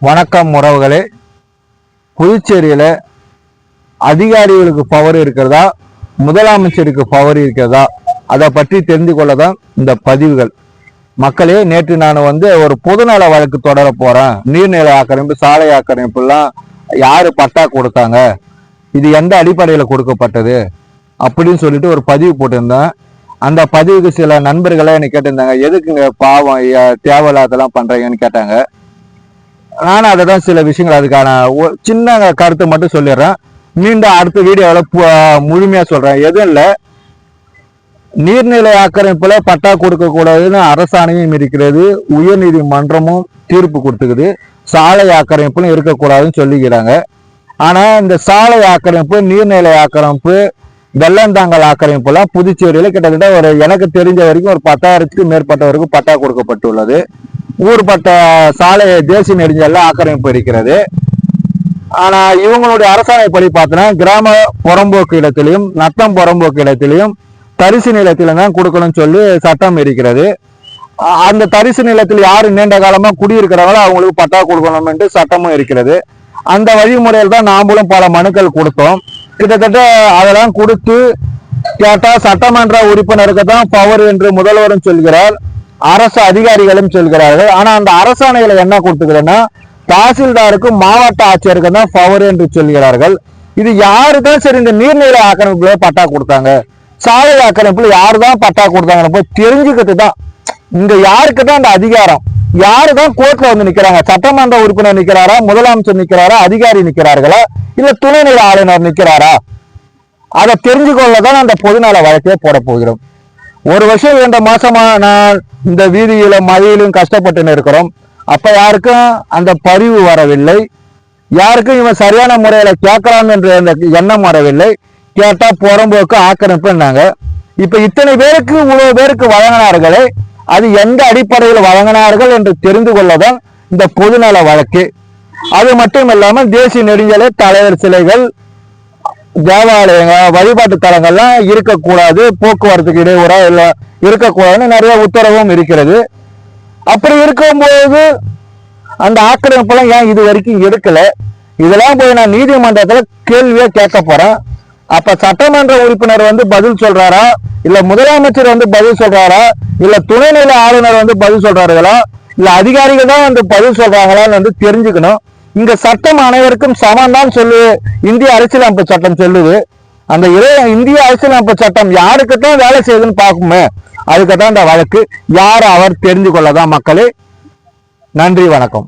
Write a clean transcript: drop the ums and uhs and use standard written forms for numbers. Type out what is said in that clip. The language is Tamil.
வணக்கம் உறவுகளே. புதுச்சேரியில் அதிகாரிகளுக்கு பவர் இருக்கிறதா, முதலமைச்சருக்கு பவர் இருக்கிறதா, அதை பற்றி தெரிந்து கொள்ள தான் இந்த பதிவுகள். மக்களே, நேற்று நான் ஒரு பொதுநல வழக்கு தொடர போறேன். நீர்நிலை ஆக்கிரமிப்பு, சாலை ஆக்கிரமிப்புலாம் யாரு பட்டா கொடுத்தாங்க, இது எந்த அடிப்படையில் கொடுக்கப்பட்டது அப்படின்னு சொல்லிட்டு ஒரு பதிவு போட்டிருந்தேன். அந்த பதிவுக்கு சில நண்பர்களே என்னை கேட்டிருந்தாங்க, எதுக்குங்க பாவம் தேவையில்லாதெல்லாம் பண்றீங்கன்னு கேட்டாங்க. நானும் அதை தான் சில விஷயங்கள் அதுக்கான சின்ன கருத்தை மட்டும் சொல்லிடுறேன். மீண்டும் அடுத்த வீடியோவில் முழுமையாக சொல்கிறேன். எதுவும் இல்லை, நீர்நிலை ஆக்கிரமிப்புல பட்டா கொடுக்க கூடாதுன்னு அரசாணையும் இருக்கிறது, உயர் நீதிமன்றமும் தீர்ப்பு கொடுத்துக்குது. சாலை ஆக்கிரமிப்பும் இருக்கக்கூடாதுன்னு சொல்லிக்கிறாங்க. ஆனால் இந்த சாலை ஆக்கிரமிப்பு, நீர்நிலை ஆக்கிரமிப்பு, வெள்ளந்தாங்கல் ஆக்கிரமிப்புலாம் புதுச்சேரியில் கிட்டத்தட்ட எனக்கு தெரிஞ்ச வரைக்கும் ஒரு 10,000க்கு மேற்பட்டவருக்கு பட்டா கொடுக்கப்பட்டுள்ளது. ஊர்பட்ட சாலை தேசிய நெடுஞ்சாலை ஆக்கிரமிப்பு இருக்கிறது. ஆனா இவங்களுடைய அரசாணைப்படி பார்த்தோன்னா கிராம புறம்போக்கு இடத்திலையும் நத்தம் புறம்போக்கு இடத்திலையும் தரிசு நிலத்தில தான் கொடுக்கணும்னு சொல்லி சட்டம் இருக்கிறது. அந்த தரிசு நிலத்தில் யாரு நீண்ட காலமா குடியிருக்கிறாங்களோ அவங்களுக்கு பட்டா கொடுக்கணும் என்று சட்டமும் இருக்கிறது. அந்த வழிமுறையில் தான் நாமளும் பல மனுக்கள் கொடுத்தோம். கிட்டத்தட்ட அதெல்லாம் கொடுத்து கேட்டா சட்டமன்ற உறுப்பினருக்கு தான் பவர் என்று முதல்வரும் சொல்கிறார், அரசு அதிகாரிகளும் சொல்கிறார்கள். ஆனா அந்த அரசாணைகளை என்ன கொடுத்துக்கிறேன்னா தாசில்தாருக்கும் மாவட்ட ஆட்சியருக்கு தான் பவர் என்று சொல்கிறார்கள். இது யாருதான் சரி இந்த நீர்நிலை ஆக்கிரமிப்புல பட்டா கொடுத்தாங்க, சாலை ஆக்கிரமிப்புல யாருதான் பட்டா கொடுத்தாங்கன்னு போய் தெரிஞ்சுக்கிட்டு தான் இங்க யாருக்கு தான் அந்த அதிகாரம், யாருதான் கோர்ட்ல நிக்கிறாங்க, சட்டமன்ற உறுப்பினர் நிக்கிறாரா, முதலமைச்சர் நிக்கிறாரா, அதிகாரி நிக்கிறார்களா, இல்ல துணைநிலை ஆளுநர் நிக்கிறாரா, அதை தெரிஞ்சு கொள்ளதான் அந்த பொதுநல வழக்கே போட போகிறோம். ஒரு வருஷம் 2 மாசமா நான் இந்த வீதியில மழையிலும் கஷ்டப்பட்டு இருக்கிறோம். அப்ப யாருக்கும் அந்த பரிவு வரவில்லை, யாருக்கும் இவன் சரியான முறையில கேட்கலாம் என்ற அந்த எண்ணம் வரவில்லை. கேட்டா புறம்போக்கு ஆக்கிரமிப்புன்னாங்க. இப்ப இத்தனை பேருக்கு இவ்வளவு பேருக்கு வழங்கினார்களே, அது எந்த அடிப்படையில் வழங்கினார்கள் என்று தெரிந்து கொள்ளதான் இந்த பொதுநல வழக்கு. அது மட்டும் இல்லாமல் தேசிய நெடுஞ்சாலை, தலைவர் சிலைகள், தேவாலயங்கள், வழிபாட்டு தலங்கள்லாம் இருக்கக்கூடாது, போக்குவரத்துக்கு இடையூறா இல்ல இருக்கக்கூடாதுன்னு நிறைய உத்தரவும் இருக்கிறது. அப்படி இருக்கும்போது அந்த ஆக்கிரமிப்பெல்லாம் ஏன் இது வரைக்கும் எடுக்கல? இதெல்லாம் போய் நான் நீதிமன்றத்துல கேள்வியா கேட்க போறேன். அப்ப சட்டமன்ற உறுப்பினர் பதில் சொல்றாரா, இல்ல முதலமைச்சர் பதில் சொல்றாரா, இல்ல துணைநிலை ஆளுநர் பதில் சொல்றார்களா, இல்ல அதிகாரிகள் தான் பதில் சொல்றாங்களான்னு தெரிஞ்சுக்கணும். இங்க சட்டம் அனைவருக்கும் சமம் தான் சொல்லு இந்திய அரசியலமைப்பு சட்டம் சொல்லுது. அந்த இந்திய அரசியலமைப்பு சட்டம் யாருக்குத்தான் வேலை செய்யுதுன்னு பார்க்குமே, அதுக்குத்தான் இந்த வழக்கு. யார் அவர் தெரிந்து கொள்ளதான் மக்களே. நன்றி, வணக்கம்.